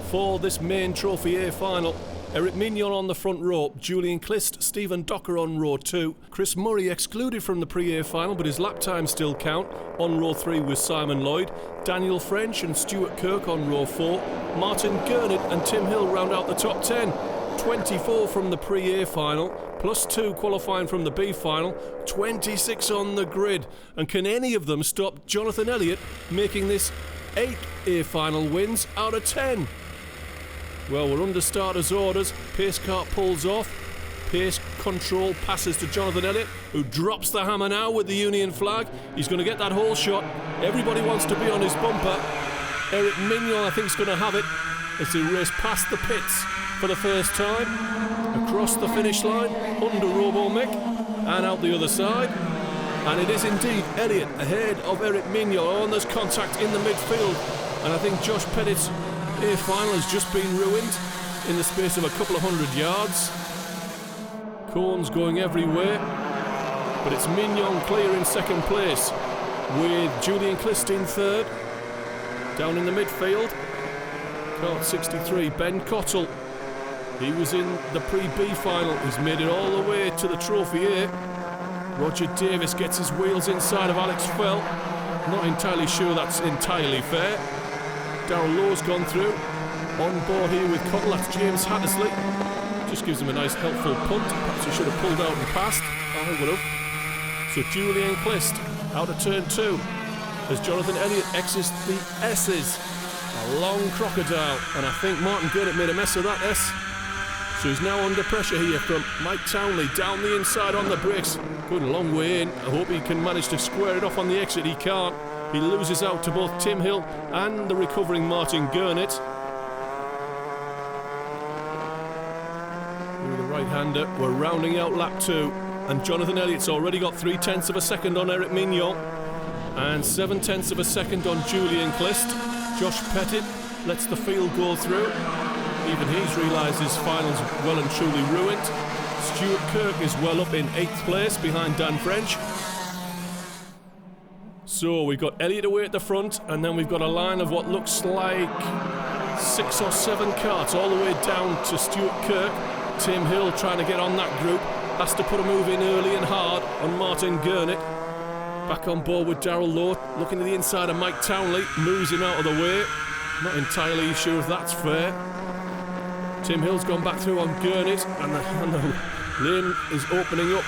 for this main Trophy A final. Eric Mignon on the front row, Julian Clist, Stephen Docker on row 2, Chris Murray excluded from the pre-A final but his lap times still count. On row 3 with Simon Lloyd, Daniel French and Stuart Kirk on row 4, Martin Gurnett and Tim Hill round out the top 10. 24 from the pre-A final, plus 2 qualifying from the B final, 26 on the grid. And can any of them stop Jonathan Elliott making this 8 A final wins out of 10? Well, we're under starters' orders. Pace car pulls off. Pace control passes to Jonathan Elliott, who drops the hammer now with the Union flag. He's going to get that whole shot. Everybody wants to be on his bumper. Eric Mignon, I think, is going to have it as they race past the pits for the first time, across the finish line, under Robo Mick, and out the other side. And it is indeed Elliott ahead of Eric Mignon. Oh, and there's contact in the midfield. And I think Josh Pettit's A final has just been ruined in the space of a couple of 100 yards. Cones going everywhere. But it's Mignon clear in second place, with Julian Clist in third. Down in the midfield, Kart 63, Ben Cottle. He was in the pre-B final. He's made it all the way to the Trophy A. Roger Davis gets his wheels inside of Alex Fell. Not entirely sure that's entirely fair. Darrell Lowe's gone through. On board here with Cottle, that's James Hattersley. Just gives him a nice helpful punt. Perhaps he should have pulled out and passed. I would have. So Julian Clist out of turn 2 as Jonathan Elliott exits the S's. A long crocodile, and I think Martin Gurnett made a mess of that S. So he's now under pressure here from Mike Townley down the inside on the brakes. Going a long way in. I hope he can manage to square it off on the exit. He can't. He loses out to both Tim Hill and the recovering Martin Gurnett. With the right-hander, we're rounding out lap 2. And Jonathan Elliott's already got 3/10 of a second on Eric Mignon. And 7/10 of a second on Julian Clist. Josh Pettit lets the field go through. Even he's realised his final's well and truly ruined. Stuart Kirk is well up in 8th place behind Dan French. So we've got Elliott away at the front, and then we've got a line of what looks like 6 or 7 karts all the way down to Stuart Kirk. Tim Hill trying to get on that group, has to put a move in early and hard on Martin Gurnett. Back on board with Darrell Lowe, looking to the inside of Mike Townley, moves him out of the way. Not entirely sure if that's fair. Tim Hill's gone back through on Gurnett, and the lane is opening up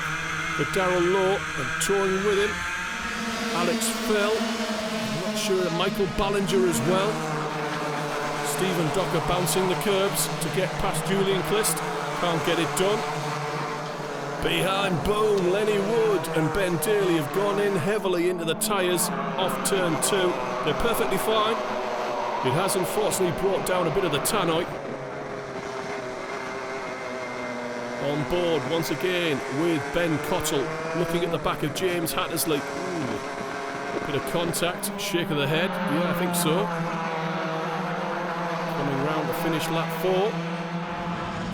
for Darrell Lowe, and towing with him Alex Fell. I'm not sure that Michael Ballinger as well. Stephen Docker bouncing the curbs to get past Julian Clist. Can't get it done. Behind Boom, Lenny Wood and Ben Daly have gone in heavily into the tyres off turn 2. They're perfectly fine. It has unfortunately brought down a bit of the tannoy. On board once again with Ben Cottle, looking at the back of James Hattersley. Ooh, bit of contact, shake of the head. Yeah, I think so. Coming round to finish lap 4.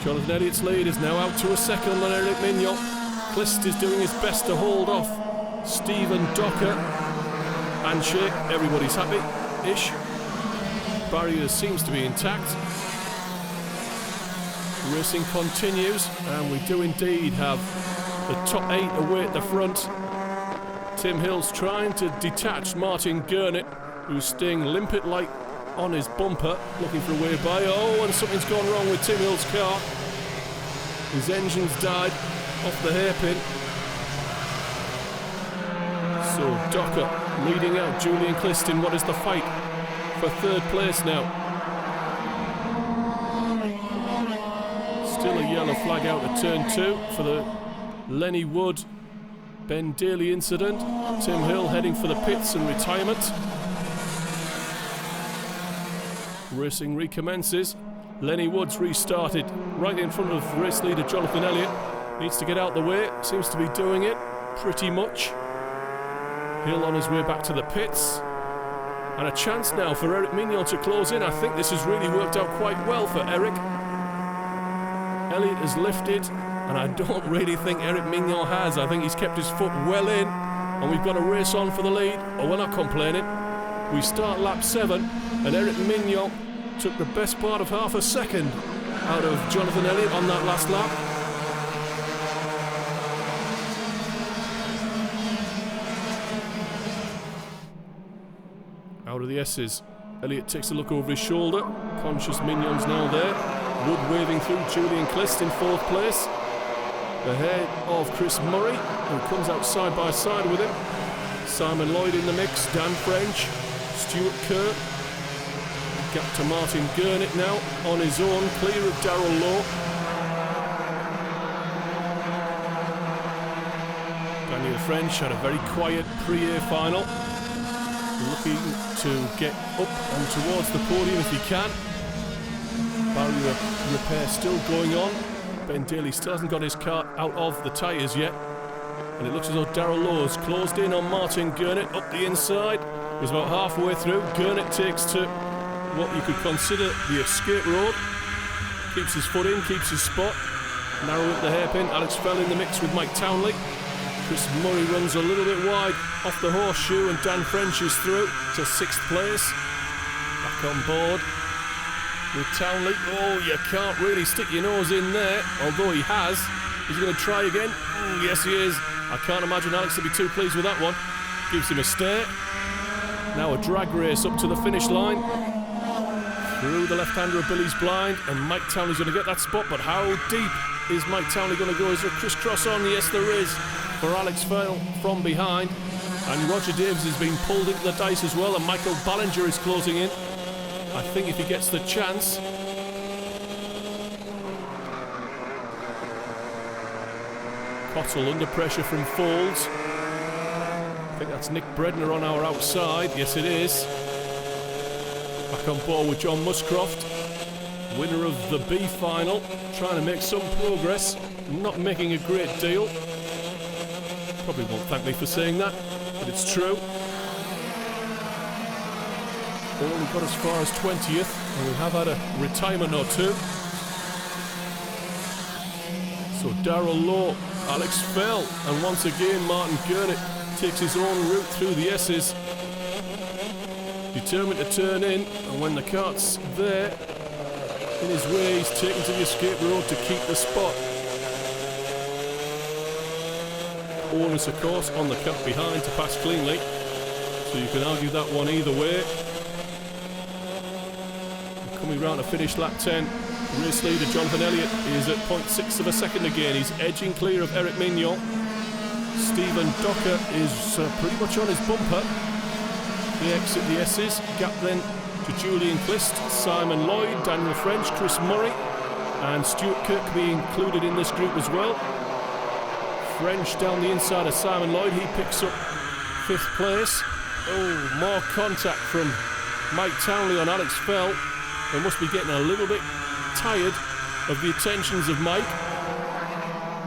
Jonathan Elliott's lead is now out to a second on Eric Mignon. Clist is doing his best to hold off Stephen Docker. Handshake, everybody's happy-ish. Barrier seems to be intact. Racing continues, and we do indeed have the top 8 away at the front. Tim Hill's trying to detach Martin Gurnett, who's staying limpet-like on his bumper, looking for a way by. Oh, and something's gone wrong with Tim Hill's car. His engine's died off the hairpin. So Docker leading out Julian Clist in what is the fight for 3rd place now. Still a yellow flag out at turn 2 for the Lenny Wood Ben Daly incident. Tim Hill heading for the pits and retirement. Racing recommences. Lenny Wood's restarted right in front of race leader Jonathan Elliott. Needs to get out the way, seems to be doing it pretty much. Hill on his way back to the pits. And a chance now for Eric Mignon to close in. I think this has really worked out quite well for Eric. Elliott has lifted, and I don't really think Eric Mignon has. I think he's kept his foot well in, and we've got a race on for the lead. Oh, we're not complaining. We start lap 7, and Eric Mignon took the best part of half a second out of Jonathan Elliott on that last lap. Out of the S's, Elliott takes a look over his shoulder. Conscious Mignon's now there. Wood waving through Julian Clist in 4th place. Ahead of Chris Murray, who comes out side by side with him. Simon Lloyd in the mix, Dan French, Stuart Kerr. Gap to Martin Gurnett now on his own, clear of Darrell Lowe. Daniel French had a very quiet pre-A final. Looking to get up and towards the podium if he can. Barrier repair still going on. Ben Daly still hasn't got his car out of the tyres yet. And it looks as though Darrell Lowe's closed in on Martin Gurnett up the inside. He was about halfway through. Gurnett takes to what you could consider the escape road. Keeps his foot in, keeps his spot. Narrow at the hairpin. Alex Fell in the mix with Mike Townley. Chris Murray runs a little bit wide off the horseshoe, and Dan French is through to 6th place. Back on board with Townley. Oh, you can't really stick your nose in there, although he has. Is he going to try again? Oh, yes, he is. I can't imagine Alex will be too pleased with that one. Gives him a stare. Now a drag race up to the finish line. Through the left-hander of Billy's blind, and Mike Townley's going to get that spot, but how deep is Mike Townley going to go? Is there a crisscross on? Yes, there is. For Alex Fell from behind, and Roger Davis has been pulled into the dice as well, and Michael Ballinger is closing in. I think if he gets the chance. Cottle under pressure from Folds. I think that's Nick Bredner on our outside. Yes, it is. Back on board with John Muscroft, winner of the B final, trying to make some progress, not making a great deal. Probably won't thank me for saying that, but it's true. Only got as far as 20th, and we have had a retirement or two. So Darrell Lowe, Alex Fell, and once again Martin Gurnett takes his own route through the S's. Determined to turn in, and when the cart's there, in his way, he's taken to the escape road to keep the spot. Onus, of course, on the cut behind to pass cleanly, so you can argue that one either way. Coming round to finish lap 10, race leader Jonathan Elliott is at 0.6 of a second again. He's edging clear of Eric Mignon. Stephen Docker is pretty much on his bumper. They exit the S's. Gap then to Julian Clist, Simon Lloyd, Daniel French, Chris Murray, and Stuart Kirk being included in this group as well. French down the inside of Simon Lloyd. He picks up 5th place. Oh, more contact from Mike Townley on Alex Fell. They must be getting a little bit tired of the attentions of Mike.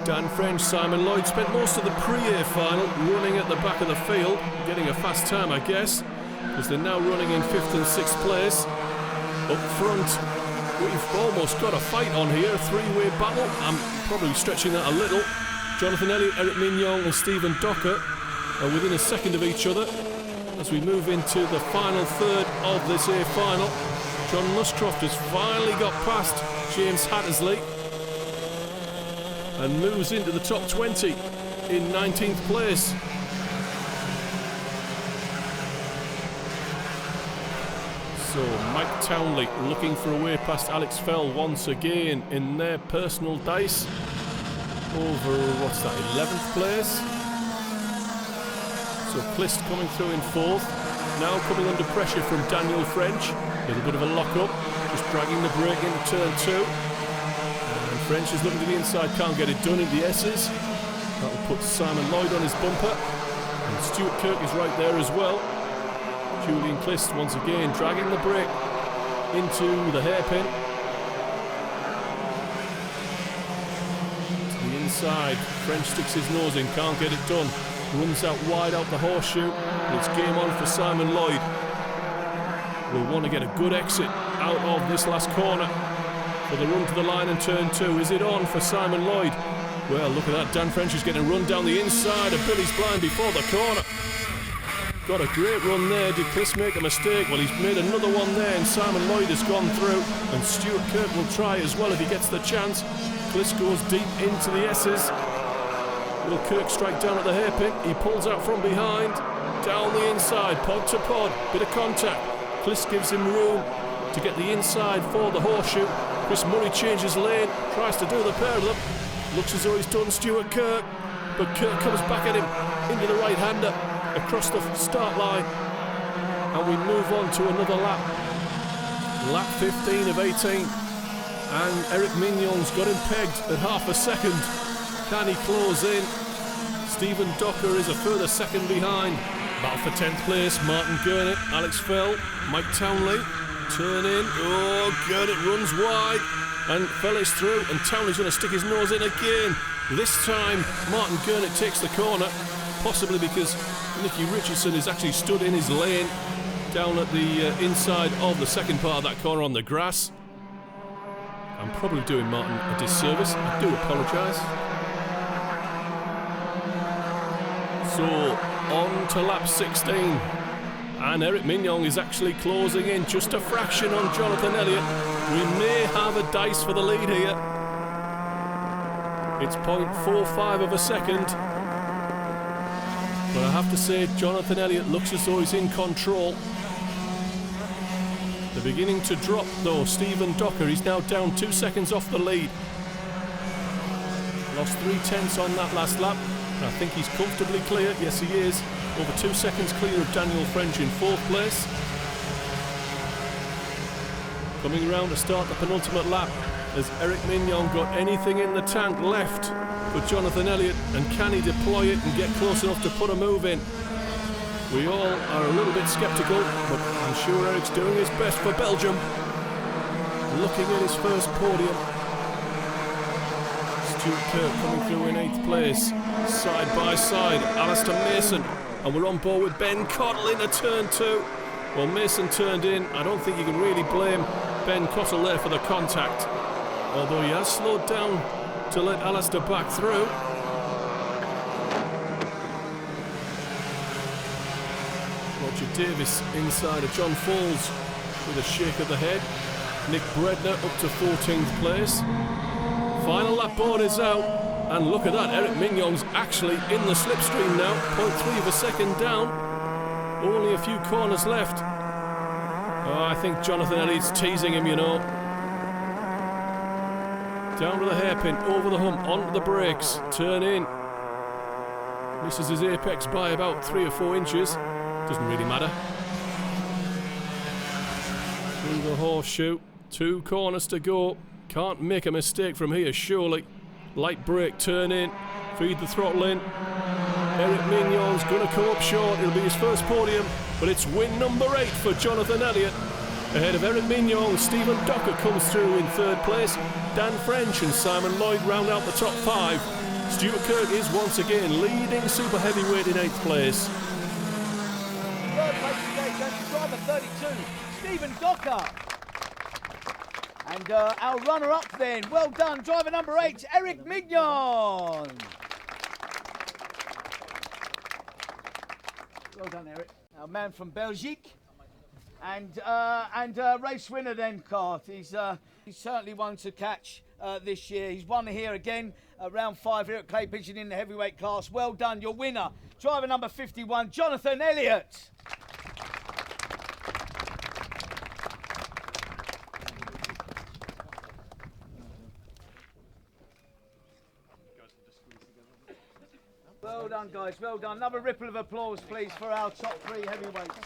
Dan French, Simon Lloyd spent most of the pre-A final running at the back of the field, getting a fast time, I guess, because they're now running in 5th and 6th place. Up front, we've almost got a fight on here, a three-way battle. I'm probably stretching that a little. Jonathan Elliott, Eric Mignon and Stephen Docker are within a second of each other. As we move into the final third of this A final, John Muscroft has finally got past James Hattersley and moves into the top 20 in 19th place. So Mike Townley looking for a way past Alex Fell once again in their personal dice over, what's that, 11th place? So Clist coming through in 4th, now coming under pressure from Daniel French, a little bit of a lock-up, just dragging the brake into turn 2. And French is looking to the inside, can't get it done in the S's. That will put Simon Lloyd on his bumper, and Stuart Kirk is right there as well. Julian Clist once again dragging the brake into the hairpin. To the inside, French sticks his nose in, can't get it done. Runs out wide out the horseshoe, and it's game on for Simon Lloyd. We'll want to get a good exit out of this last corner for the run to the line in turn 2. Is it on for Simon Lloyd? Well, look at that, Dan French is getting run down the inside of Billy's blind before the corner. Got a great run there. Did Clist make a mistake? Well, he's made another one there, and Simon Lloyd has gone through, and Stuart Kirk will try as well if he gets the chance. Clist goes deep into the S's. Will Kirk strike down at the hairpin? He pulls out from behind, down the inside, pod to pod, bit of contact. Clist gives him room to get the inside for the horseshoe. Chris Murray changes lane, tries to do the pair of them. Looks as though he's done Stuart Kirk, but Kirk comes back at him into the right-hander across the start line, and we move on to another lap. Lap 15 of 18, and Eric Mignon's got him pegged at half a second. Can he close in? Stephen Docker is a further second behind. Battle for 10th place, Martin Gurnett, Alex Fell, Mike Townley, turn in, oh, Gurnett runs wide, and Fell is through, and Townley's going to stick his nose in again. This time, Martin Gurnett takes the corner, possibly because Nicky Richardson is actually stood in his lane down at the inside of the second part of that corner on the grass. I'm probably doing Martin a disservice, I do apologise. So, on to lap 16, and Eric Mignon is actually closing in just a fraction on Jonathan Elliott. We may have a dice for the lead here. It's 0.45 of a second. But I have to say, Jonathan Elliott looks as though he's in control. They're beginning to drop though. Stephen Docker, he's now down 2 seconds off the lead. Lost 3/10 on that last lap. I think he's comfortably clear. Yes, he is. Over 2 seconds clear of Daniel French in 4th place. Coming around to start the penultimate lap. Has Eric Mignon got anything in the tank left for Jonathan Elliott? And can he deploy it and get close enough to put a move in? We all are a little bit sceptical, but I'm sure Eric's doing his best for Belgium. Looking at his first podium. Stuart Kirk coming through in 8th place. Side by side, Alistair Mason. And we're on board with Ben Cottle into turn 2. Well, Mason turned in. I don't think you can really blame Ben Cottle there for the contact. Although he has slowed down to let Alistair back through. Roger Davis inside of John Falls with a shake of the head. Nick Bredner up to 14th place. Final lap board is out, and look at that, Eric Mignon's actually in the slipstream now, 0.3 of a second down. Only a few corners left. Oh, I think Jonathan Elliott's teasing him, you know. Down to the hairpin, over the hump, onto the brakes, turn in. Misses his apex by about 3 or 4 inches. Doesn't really matter. Through the horseshoe, 2 corners to go. Can't make a mistake from here, surely. Light brake, turn in, feed the throttle in. Eric Mignon's going to come up short. It'll be his first podium, but it's win number 8 for Jonathan Elliott. Ahead of Eric Mignon, Stephen Docker comes through in 3rd place. Dan French and Simon Lloyd round out the top 5. Stuart Kirk is once again leading super heavyweight in 8th place. 3rd place today goes to driver 32, Stephen Docker. And our runner-up then, well done, driver number 8, Eric Mignon. Well done, Eric. Our man from Belgique. And race winner then, Cart. He's certainly one to catch this year. He's won here again, round 5 here at Clay Pigeon in the heavyweight class. Well done, your winner, driver number 51, Jonathan Elliott. Well done, guys, well done. Another ripple of applause, please, for our top 3 heavyweights.